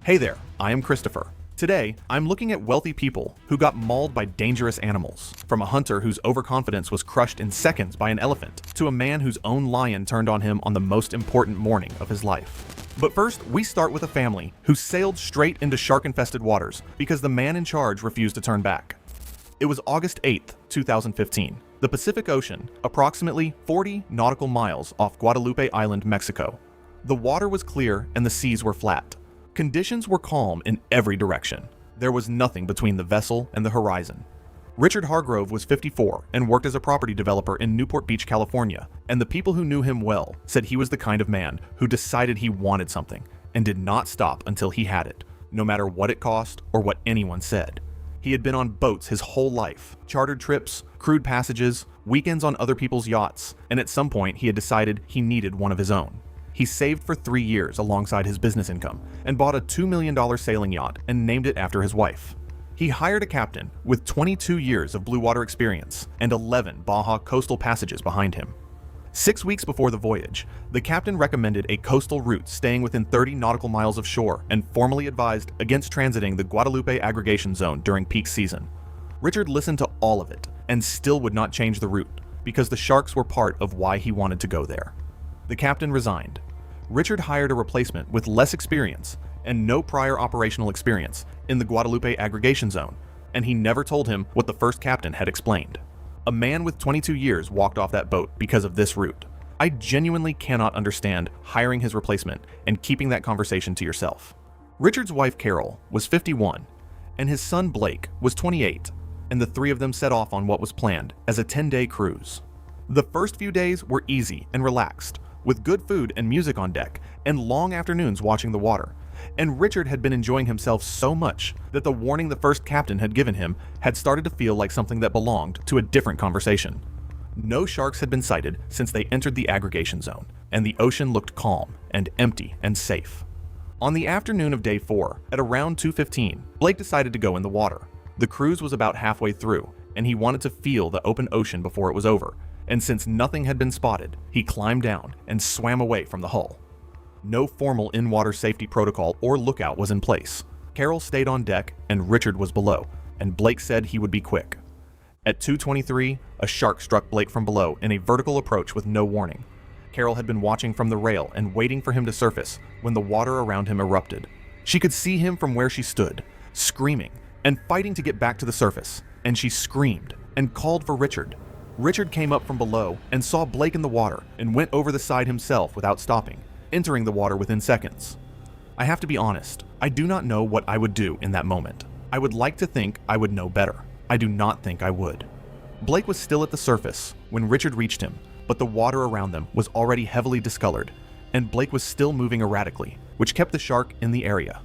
Hey there, I am Christopher. Today, I'm looking at wealthy people who got mauled by dangerous animals, from a hunter whose overconfidence was crushed in seconds by an elephant, to a man whose own lion turned on him on the most important morning of his life. But first, we start with a family who sailed straight into shark-infested waters because the man in charge refused to turn back. It was August 8th, 2015. The Pacific Ocean, approximately 40 nautical miles off Guadalupe Island, Mexico. The water was clear and the seas were flat. Conditions were calm in every direction. There was nothing between the vessel and the horizon. Richard Hargrove was 54 and worked as a property developer in Newport Beach, California, and the people who knew him well said he was the kind of man who decided he wanted something and did not stop until he had it, no matter what it cost or what anyone said. He had been on boats his whole life, chartered trips, crude passages, weekends on other people's yachts, and at some point he had decided he needed one of his own. He saved for 3 years alongside his business income and bought a $2 million sailing yacht and named it after his wife. He hired a captain with 22 years of blue water experience and 11 Baja coastal passages behind him. 6 weeks before the voyage, the captain recommended a coastal route staying within 30 nautical miles of shore and formally advised against transiting the Guadalupe aggregation zone during peak season. Richard listened to all of it and still would not change the route because the sharks were part of why he wanted to go there. The captain resigned. Richard hired a replacement with less experience and no prior operational experience in the Guadalupe aggregation zone, and he never told him what the first captain had explained. A man with 22 years walked off that boat because of this route. I genuinely cannot understand hiring his replacement and keeping that conversation to yourself. Richard's wife Carol was 51, and his son Blake was 28, and the three of them set off on what was planned as a 10-day cruise. The first few days were easy and relaxed, with good food and music on deck, and long afternoons watching the water. And Richard had been enjoying himself so much that the warning the first captain had given him had started to feel like something that belonged to a different conversation. No sharks had been sighted since they entered the aggregation zone, and the ocean looked calm and empty and safe. On the afternoon of day 4, at around 2:15, Blake decided to go in the water. The cruise was about halfway through, and he wanted to feel the open ocean before it was over. And since nothing had been spotted, he climbed down and swam away from the hull. No formal in-water safety protocol or lookout was in place. Carol stayed on deck and Richard was below, and Blake said he would be quick. At 2:23, a shark struck Blake from below in a vertical approach with no warning. Carol had been watching from the rail and waiting for him to surface when the water around him erupted. She could see him from where she stood, screaming and fighting to get back to the surface, and she screamed and called for Richard. Richard came up from below and saw Blake in the water and went over the side himself without stopping, entering the water within seconds. I have to be honest, I do not know what I would do in that moment. I would like to think I would know better. I do not think I would. Blake was still at the surface when Richard reached him, but the water around them was already heavily discolored, and Blake was still moving erratically, which kept the shark in the area.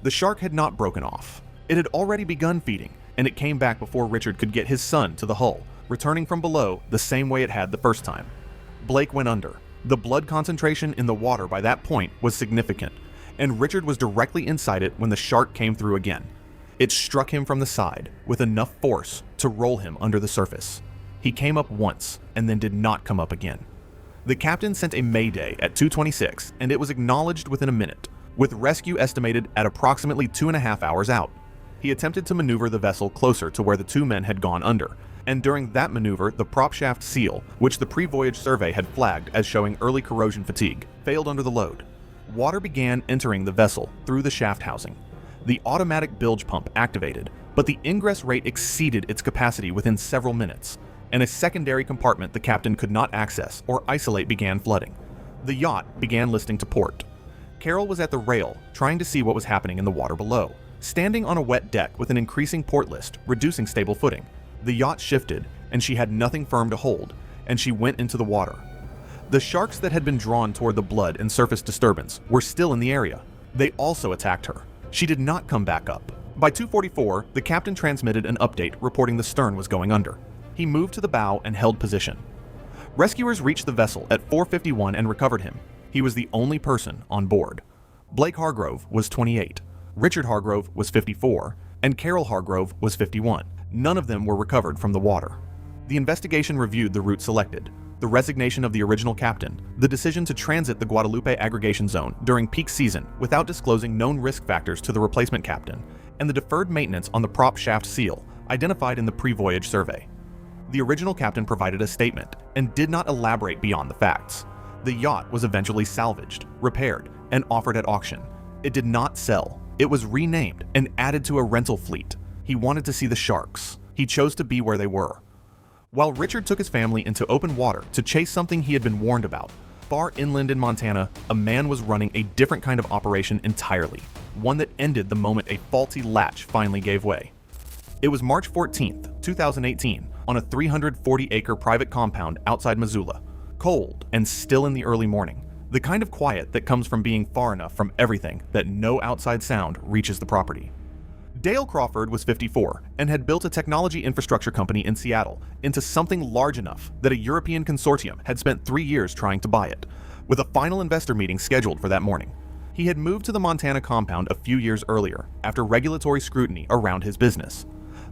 The shark had not broken off. It had already begun feeding, and it came back before Richard could get his son to the hull, returning from below the same way it had the first time. Blake went under. The blood concentration in the water by that point was significant, and Richard was directly inside it when the shark came through again. It struck him from the side with enough force to roll him under the surface. He came up once and then did not come up again. The captain sent a mayday at 2:26, and it was acknowledged within a minute, with rescue estimated at approximately 2.5 hours out. He attempted to maneuver the vessel closer to where the two men had gone under, and during that maneuver, the prop shaft seal, which the pre-voyage survey had flagged as showing early corrosion fatigue, failed under the load. Water began entering the vessel through the shaft housing. The automatic bilge pump activated, but the ingress rate exceeded its capacity within several minutes, and a secondary compartment the captain could not access or isolate began flooding. The yacht began listing to port. Carol was at the rail, trying to see what was happening in the water below, standing on a wet deck with an increasing port list, reducing stable footing. The yacht shifted, and she had nothing firm to hold, and she went into the water. The sharks that had been drawn toward the blood and surface disturbance were still in the area. They also attacked her. She did not come back up. By 2:44, the captain transmitted an update reporting the stern was going under. He moved to the bow and held position. Rescuers reached the vessel at 4:51 and recovered him. He was the only person on board. Blake Hargrove was 28, Richard Hargrove was 54, and Carol Hargrove was 51. None of them were recovered from the water. The investigation reviewed the route selected. the resignation of the original captain, the decision to transit the Guadalupe aggregation zone during peak season without disclosing known risk factors to the replacement captain, and the deferred maintenance on the prop shaft seal identified in the pre-voyage survey. The original captain provided a statement and did not elaborate beyond the facts. The yacht was eventually salvaged, repaired, and offered at auction. It did not sell. It was renamed and added to a rental fleet. He wanted to see the sharks. He chose to be where they were. While Richard took his family into open water to chase something he had been warned about, far inland in Montana, a man was running a different kind of operation entirely, one that ended the moment a faulty latch finally gave way. It was March 14th, 2018, on a 340-acre private compound outside Missoula, cold and still in the early morning, the kind of quiet that comes from being far enough from everything that no outside sound reaches the property. Dale Crawford was 54 and had built a technology infrastructure company in Seattle into something large enough that a European consortium had spent 3 years trying to buy it, with a final investor meeting scheduled for that morning. He had moved to the Montana compound a few years earlier after regulatory scrutiny around his business.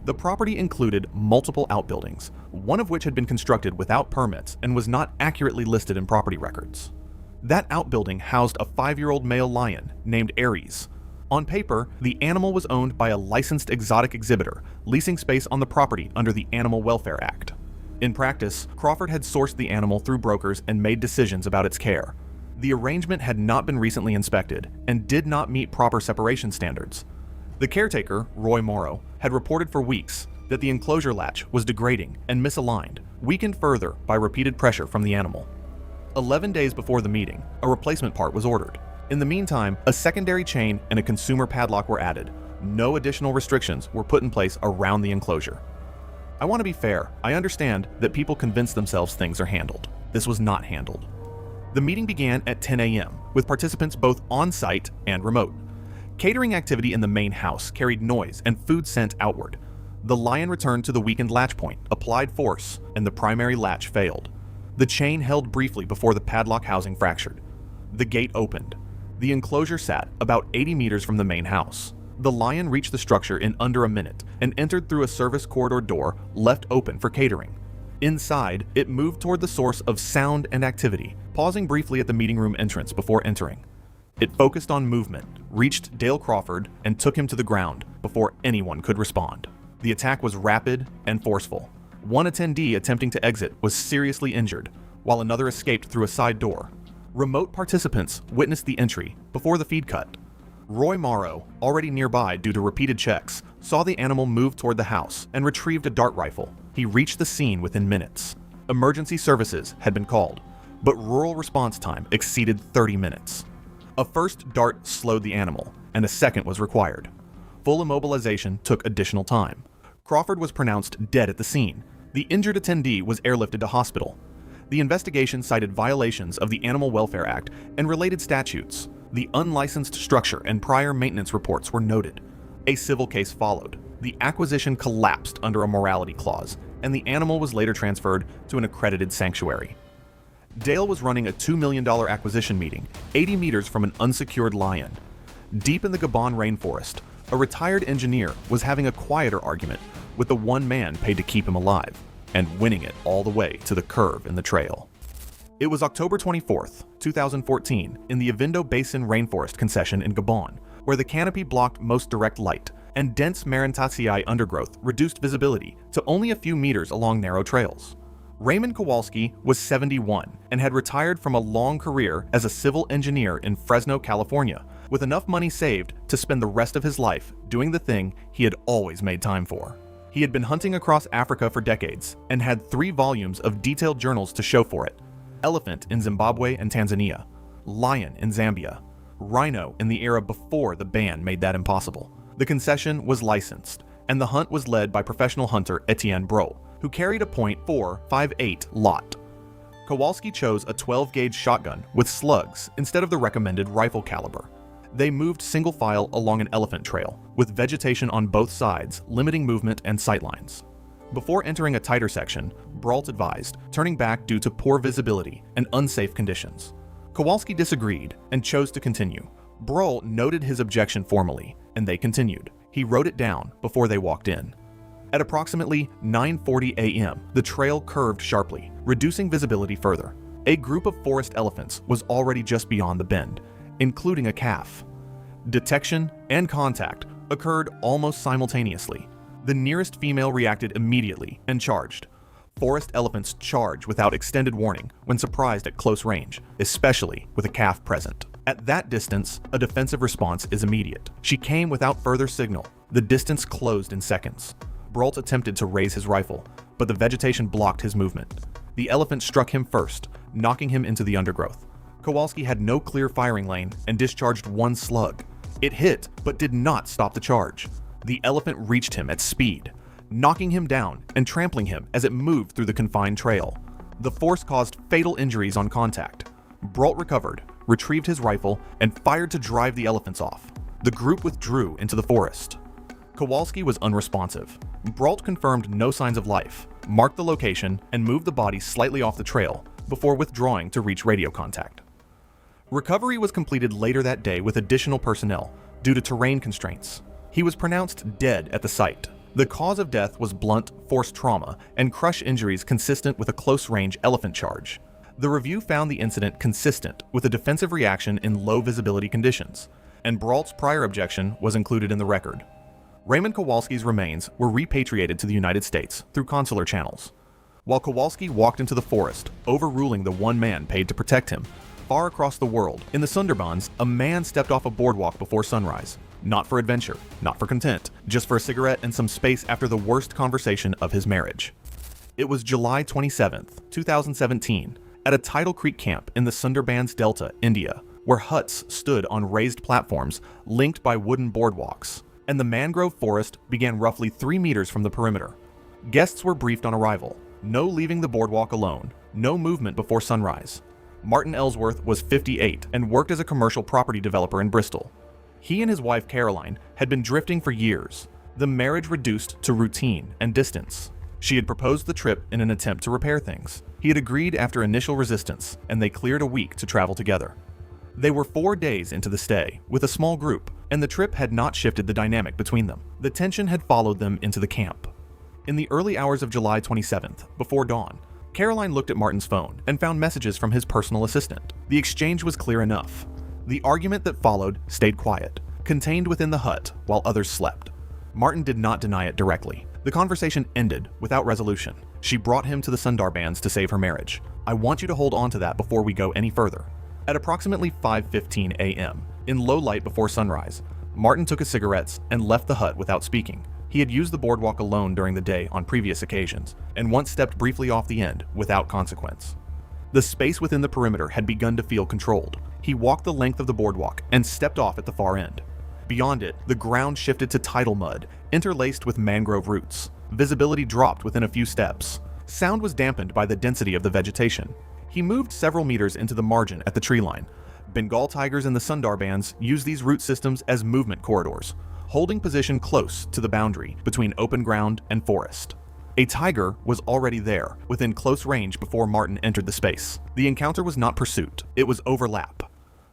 The property included multiple outbuildings, one of which had been constructed without permits and was not accurately listed in property records. That outbuilding housed a 5-year-old male lion named Aries. On paper, the animal was owned by a licensed exotic exhibitor, leasing space on the property under the Animal Welfare Act. In practice, Crawford had sourced the animal through brokers and made decisions about its care. The arrangement had not been recently inspected and did not meet proper separation standards. The caretaker, Roy Morrow, had reported for weeks that the enclosure latch was degrading and misaligned, weakened further by repeated pressure from the animal. 11 days before the meeting, a replacement part was ordered. In the meantime, a secondary chain and a consumer padlock were added. No additional restrictions were put in place around the enclosure. I want to be fair. I understand that people convince themselves things are handled. This was not handled. The meeting began at 10 a.m., with participants both on-site and remote. Catering activity in the main house carried noise and food sent outward. The lion returned to the weakened latch point, applied force, and the primary latch failed. The chain held briefly before the padlock housing fractured. The gate opened. The enclosure sat about 80 meters from the main house. The lion reached the structure in under a minute and entered through a service corridor door left open for catering. Inside, it moved toward the source of sound and activity, pausing briefly at the meeting room entrance before entering. It focused on movement, reached Dale Crawford, and took him to the ground before anyone could respond. The attack was rapid and forceful. One attendee attempting to exit was seriously injured, while another escaped through a side door. Remote participants witnessed the entry before the feed cut. Roy Morrow, already nearby due to repeated checks, saw the animal move toward the house and retrieved a dart rifle. He reached the scene within minutes. Emergency services had been called, but rural response time exceeded 30 minutes. A first dart slowed the animal, and a second was required. Full immobilization took additional time. Crawford was pronounced dead at the scene. The injured attendee was airlifted to hospital. The investigation cited violations of the Animal Welfare Act and related statutes. The unlicensed structure and prior maintenance reports were noted. A civil case followed. The acquisition collapsed under a morality clause, and the animal was later transferred to an accredited sanctuary. Dale was running a $2 million acquisition meeting 80 meters from an unsecured lion. Deep in the Gabon rainforest, a retired engineer was having a quieter argument with the one man paid to keep him alive, and winning it all the way to the curve in the trail. It was October 24th, 2014, in the Avindo Basin Rainforest concession in Gabon, where the canopy blocked most direct light, and dense Marantaceae undergrowth reduced visibility to only a few meters along narrow trails. Raymond Kowalski was 71 and had retired from a long career as a civil engineer in Fresno, California, with enough money saved to spend the rest of his life doing the thing he had always made time for. He had been hunting across Africa for decades and had 3 volumes of detailed journals to show for it: elephant in Zimbabwe and Tanzania, lion in Zambia, rhino in the era before the ban made that impossible. The concession was licensed, and the hunt was led by professional hunter Etienne Bro, who carried a .458 lot. Kowalski chose a 12-gauge shotgun with slugs instead of the recommended rifle caliber. They moved single file along an elephant trail, with vegetation on both sides limiting movement and sightlines. Before entering a tighter section, Brault advised turning back due to poor visibility and unsafe conditions. Kowalski disagreed and chose to continue. Brault noted his objection formally, and they continued. He wrote it down before they walked in. At approximately 9:40 a.m., the trail curved sharply, reducing visibility further. A group of forest elephants was already just beyond the bend, including a calf. Detection and contact occurred almost simultaneously. The nearest female reacted immediately and charged. Forest elephants charge without extended warning when surprised at close range, especially with a calf present. At that distance, a defensive response is immediate. She came without further signal. The distance closed in seconds. Brault attempted to raise his rifle, but the vegetation blocked his movement. The elephant struck him first, knocking him into the undergrowth. Kowalski had no clear firing lane and discharged one slug. It hit, but did not stop the charge. The elephant reached him at speed, knocking him down and trampling him as it moved through the confined trail. The force caused fatal injuries on contact. Brault recovered, retrieved his rifle, and fired to drive the elephants off. The group withdrew into the forest. Kowalski was unresponsive. Brault confirmed no signs of life, marked the location, and moved the body slightly off the trail before withdrawing to reach radio contact. Recovery was completed later that day with additional personnel due to terrain constraints. He was pronounced dead at the site. The cause of death was blunt force trauma and crush injuries consistent with a close-range elephant charge. The review found the incident consistent with a defensive reaction in low visibility conditions, and Brault's prior objection was included in the record. Raymond Kowalski's remains were repatriated to the United States through consular channels. While Kowalski walked into the forest, overruling the one man paid to protect him, far across the world, in the Sundarbans, a man stepped off a boardwalk before sunrise. Not for adventure, not for content, just for a cigarette and some space after the worst conversation of his marriage. It was July 27th, 2017, at a tidal creek camp in the Sundarbans Delta, India, where huts stood on raised platforms linked by wooden boardwalks, and the mangrove forest began roughly 3 meters from the perimeter. Guests were briefed on arrival. No leaving the boardwalk alone, no movement before sunrise. Martin Ellsworth was 58 and worked as a commercial property developer in Bristol. He and his wife Caroline had been drifting for years, the marriage reduced to routine and distance. She had proposed the trip in an attempt to repair things. He had agreed after initial resistance, and they cleared a week to travel together. They were 4 days into the stay, with a small group, and the trip had not shifted the dynamic between them. The tension had followed them into the camp. In the early hours of July 27th, before dawn, Caroline looked at Martin's phone and found messages from his personal assistant. The exchange was clear enough. The argument that followed stayed quiet, contained within the hut while others slept. Martin did not deny it directly. The conversation ended without resolution. She brought him to the Sundarbans to save her marriage. "I want you to hold on to that before we go any further." At approximately 5:15 a.m., in low light before sunrise, Martin took his cigarettes and left the hut without speaking. He had used the boardwalk alone during the day on previous occasions, and once stepped briefly off the end without consequence. The space within the perimeter had begun to feel controlled. He walked the length of the boardwalk and stepped off at the far end. Beyond it, the ground shifted to tidal mud, interlaced with mangrove roots. Visibility dropped within a few steps. Sound was dampened by the density of the vegetation. He moved several meters into the margin at the tree line. Bengal tigers in the Sundarbans use these root systems as movement corridors, holding position close to the boundary between open ground and forest. A tiger was already there, within close range before Martin entered the space. The encounter was not pursuit, it was overlap.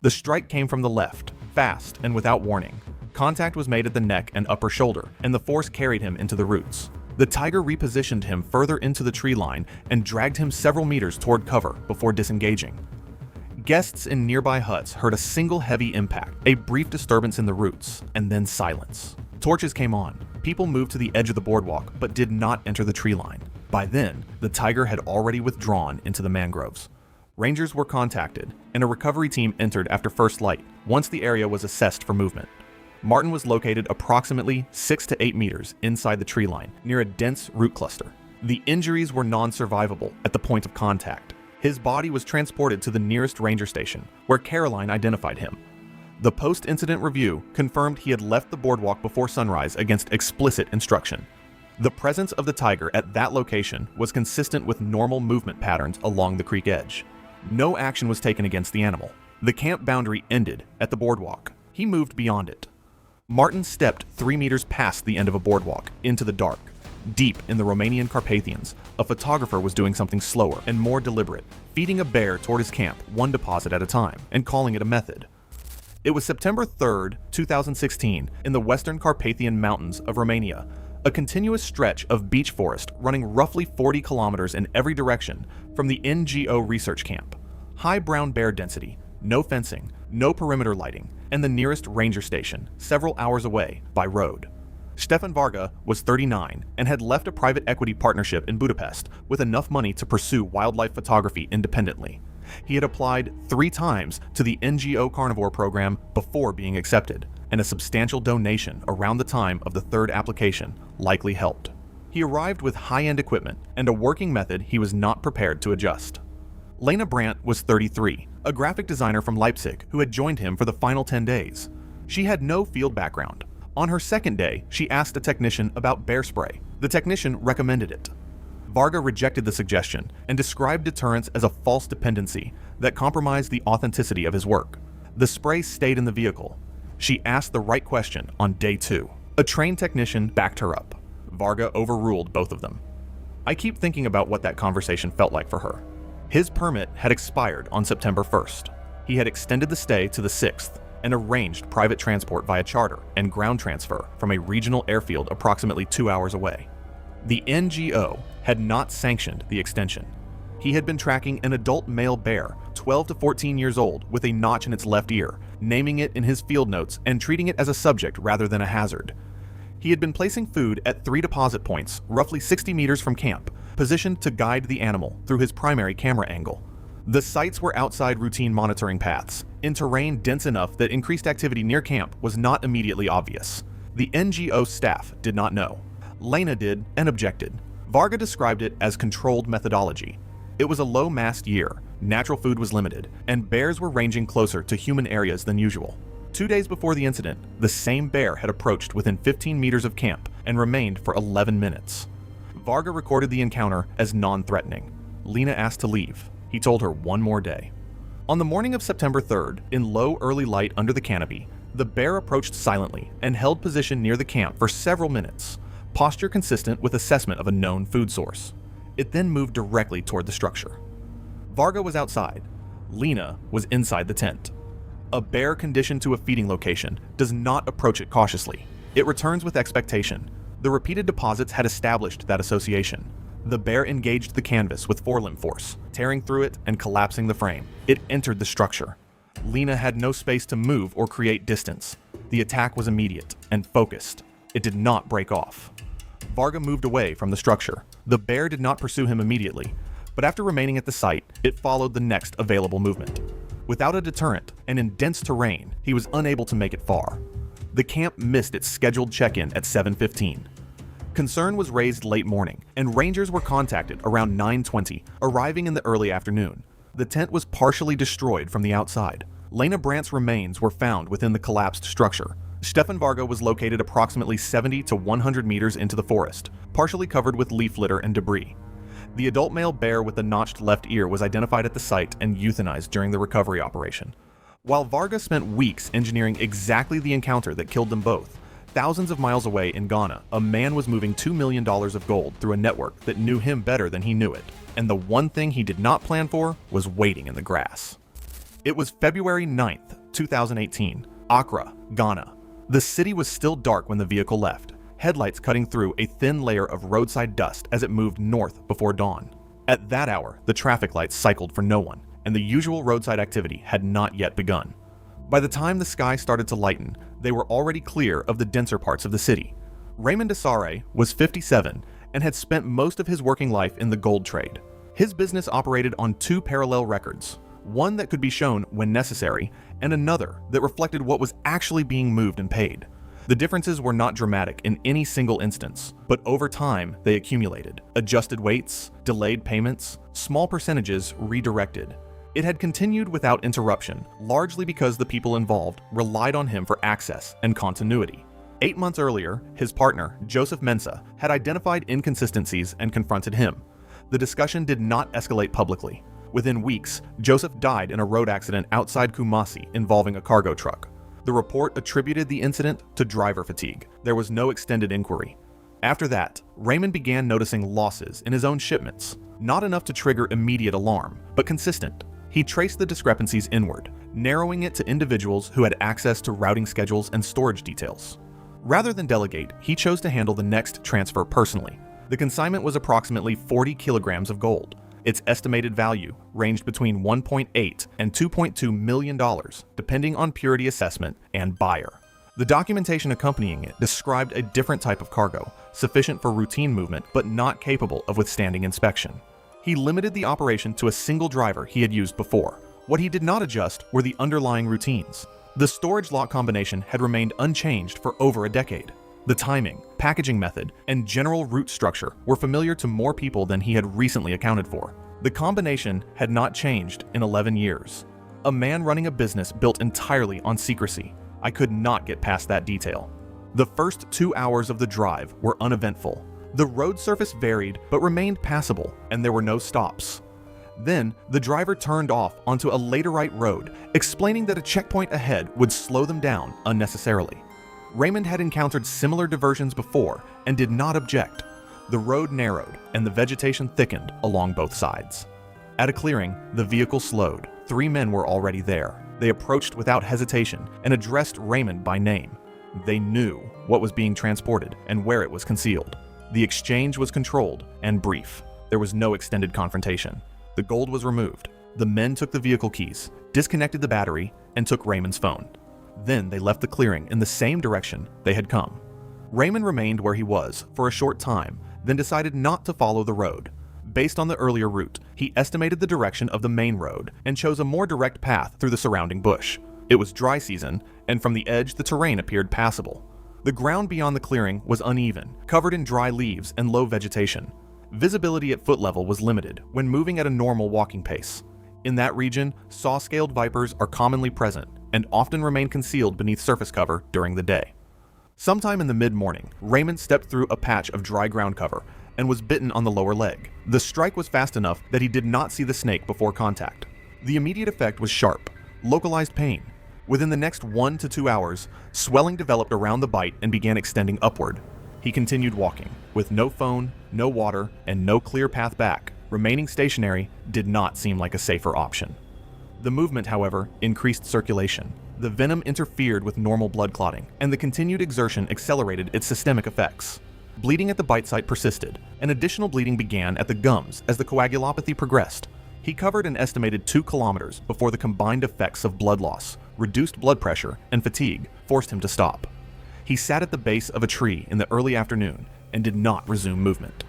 The strike came from the left, fast and without warning. Contact was made at the neck and upper shoulder, and the force carried him into the roots. The tiger repositioned him further into the tree line and dragged him several meters toward cover before disengaging. Guests in nearby huts heard a single heavy impact, a brief disturbance in the roots, and then silence. Torches came on. People moved to the edge of the boardwalk, but did not enter the tree line. By then, the tiger had already withdrawn into the mangroves. Rangers were contacted, and a recovery team entered after first light, once the area was assessed for movement. Martin was located approximately 6 to 8 meters inside the tree line, near a dense root cluster. The injuries were non-survivable at the point of contact. His body was transported to the nearest ranger station, where Caroline identified him. The post-incident review confirmed he had left the boardwalk before sunrise against explicit instruction. The presence of the tiger at that location was consistent with normal movement patterns along the creek edge. No action was taken against the animal. The camp boundary ended at the boardwalk. He moved beyond it. Martin stepped 3 meters past the end of a boardwalk, into the dark. Deep in the Romanian Carpathians, a photographer was doing something slower and more deliberate, feeding a bear toward his camp, one deposit at a time, and calling it a method. It was September 3rd, 2016, in the western Carpathian mountains of Romania. a continuous stretch of beech forest running roughly 40 kilometers in every direction from the NGO research camp. High brown bear density, no fencing, no perimeter lighting, and the nearest ranger station, several hours away, by road. Stefan Varga was 39 and had left a private equity partnership in Budapest with enough money to pursue wildlife photography independently. He had applied 3 times to the NGO carnivore program before being accepted, and a substantial donation around the time of the 3rd application likely helped. He arrived with high-end equipment and a working method he was not prepared to adjust. Lena Brandt was 33, a graphic designer from Leipzig who had joined him for the final 10 days. She had no field background. On her 2nd day, she asked a technician about bear spray. The technician recommended it. Varga rejected the suggestion and described deterrence as a false dependency that compromised the authenticity of his work. The spray stayed in the vehicle. She asked the right question on day 2. A trained technician backed her up. Varga overruled both of them. I keep thinking about what that conversation felt like for her. His permit had expired on September 1st. He had extended the stay to the 6th and arranged private transport via charter and ground transfer from a regional airfield approximately 2 hours away. The NGO had not sanctioned the extension. He had been tracking an adult male bear, 12 to 14 years old, with a notch in its left ear, naming it in his field notes and treating it as a subject rather than a hazard. He had been placing food at 3 deposit points, roughly 60 meters from camp, positioned to guide the animal through his primary camera angle. The sites were outside routine monitoring paths, in terrain dense enough that increased activity near camp was not immediately obvious. The NGO staff did not know. Lena did and objected. Varga described it as controlled methodology. It was a low-mast year, natural food was limited, and bears were ranging closer to human areas than usual. 2 days before the incident, the same bear had approached within 15 meters of camp and remained for 11 minutes. Varga recorded the encounter as non-threatening. Lena asked to leave. He told her one more day. On the morning of September 3rd, in low early light under the canopy, the bear approached silently and held position near the camp for several minutes, posture consistent with assessment of a known food source. It then moved directly toward the structure. Varga was outside. Lena was inside the tent. A bear conditioned to a feeding location does not approach it cautiously. It returns with expectation. The repeated deposits had established that association. The bear engaged the canvas with forelimb force, tearing through it and collapsing the frame. It entered the structure. Lena had no space to move or create distance. The attack was immediate and focused. It did not break off. Varga moved away from the structure. The bear did not pursue him immediately, but after remaining at the site, it followed the next available movement. Without a deterrent and in dense terrain, he was unable to make it far. The camp missed its scheduled check-in at 7:15. Concern was raised late morning, and rangers were contacted around 9:20, arriving in the early afternoon. The tent was partially destroyed from the outside. Lena Brandt's remains were found within the collapsed structure. Stefan Varga was located approximately 70 to 100 meters into the forest, partially covered with leaf litter and debris. The adult male bear with the notched left ear was identified at the site and euthanized during the recovery operation. While Varga spent weeks engineering exactly the encounter that killed them both, thousands of miles away in Ghana, a man was moving $2 million of gold through a network that knew him better than he knew it. And the one thing he did not plan for was waiting in the grass. It was February 9th, 2018, Accra, Ghana. The city was still dark when the vehicle left, headlights cutting through a thin layer of roadside dust as it moved north before dawn. At that hour, the traffic lights cycled for no one, and the usual roadside activity had not yet begun. By the time the sky started to lighten, they were already clear of the denser parts of the city. Raymond Asare was 57 and had spent most of his working life in the gold trade. His business operated on 2 parallel records, one that could be shown when necessary, and another that reflected what was actually being moved and paid. The differences were not dramatic in any single instance, but over time they accumulated. Adjusted weights, delayed payments, small percentages redirected. It had continued without interruption, largely because the people involved relied on him for access and continuity. 8 months earlier, his partner, Joseph Mensah, had identified inconsistencies and confronted him. The discussion did not escalate publicly. Within weeks, Joseph died in a road accident outside Kumasi involving a cargo truck. The report attributed the incident to driver fatigue. There was no extended inquiry. After that, Raymond began noticing losses in his own shipments, not enough to trigger immediate alarm, but consistent. He traced the discrepancies inward, narrowing it to individuals who had access to routing schedules and storage details. Rather than delegate, he chose to handle the next transfer personally. The consignment was approximately 40 kilograms of gold. Its estimated value ranged between $1.8 and $2.2 million, depending on purity assessment and buyer. The documentation accompanying it described a different type of cargo, sufficient for routine movement but not capable of withstanding inspection. He limited the operation to a single driver he had used before. What he did not adjust were the underlying routines. The storage lock combination had remained unchanged for over a decade. The timing, packaging method, and general route structure were familiar to more people than he had recently accounted for. The combination had not changed in 11 years. A man running a business built entirely on secrecy. I could not get past that detail. The first 2 hours of the drive were uneventful. The road surface varied but remained passable, and there were no stops. Then, the driver turned off onto a laterite road, explaining that a checkpoint ahead would slow them down unnecessarily. Raymond had encountered similar diversions before and did not object. The road narrowed and the vegetation thickened along both sides. At a clearing, the vehicle slowed. 3 men were already there. They approached without hesitation and addressed Raymond by name. They knew what was being transported and where it was concealed. The exchange was controlled and brief. There was no extended confrontation. The gold was removed. The men took the vehicle keys, disconnected the battery, and took Raymond's phone. Then they left the clearing in the same direction they had come. Raymond remained where he was for a short time, then decided not to follow the road. Based on the earlier route, he estimated the direction of the main road and chose a more direct path through the surrounding bush. It was dry season, and from the edge the terrain appeared passable. The ground beyond the clearing was uneven, covered in dry leaves and low vegetation. Visibility at foot level was limited when moving at a normal walking pace. In that region, saw-scaled vipers are commonly present and often remain concealed beneath surface cover during the day. Sometime in the mid-morning, Raymond stepped through a patch of dry ground cover and was bitten on the lower leg. The strike was fast enough that he did not see the snake before contact. The immediate effect was sharp, localized pain. Within the next 1 to 2 hours, swelling developed around the bite and began extending upward. He continued walking, with no phone, no water, and no clear path back. Remaining stationary did not seem like a safer option. The movement, however, increased circulation. The venom interfered with normal blood clotting, and the continued exertion accelerated its systemic effects. Bleeding at the bite site persisted, and additional bleeding began at the gums as the coagulopathy progressed. He covered an estimated 2 kilometers before the combined effects of blood loss, reduced blood pressure, and fatigue forced him to stop. He sat at the base of a tree in the early afternoon and did not resume movement.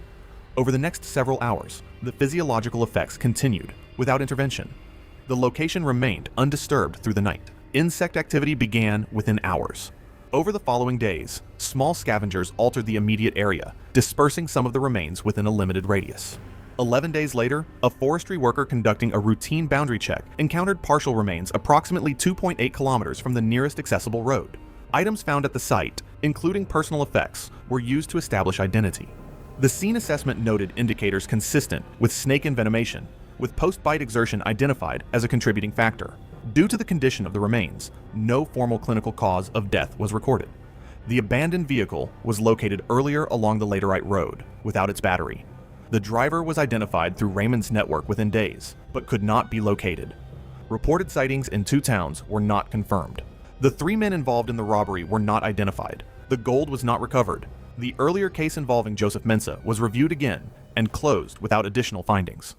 Over the next several hours, the physiological effects continued without intervention. The location remained undisturbed through the night. Insect activity began within hours. Over the following days, small scavengers altered the immediate area, dispersing some of the remains within a limited radius. 11 days later, a forestry worker conducting a routine boundary check encountered partial remains approximately 2.8 kilometers from the nearest accessible road. Items found at the site, including personal effects, were used to establish identity. The scene assessment noted indicators consistent with snake envenomation, with post-bite exertion identified as a contributing factor. Due to the condition of the remains, no formal clinical cause of death was recorded. The abandoned vehicle was located earlier along the laterite road, without its battery. The driver was identified through Raymond's network within days, but could not be located. Reported sightings in 2 towns were not confirmed. The 3 men involved in the robbery were not identified. The gold was not recovered. The earlier case involving Joseph Mensah was reviewed again and closed without additional findings.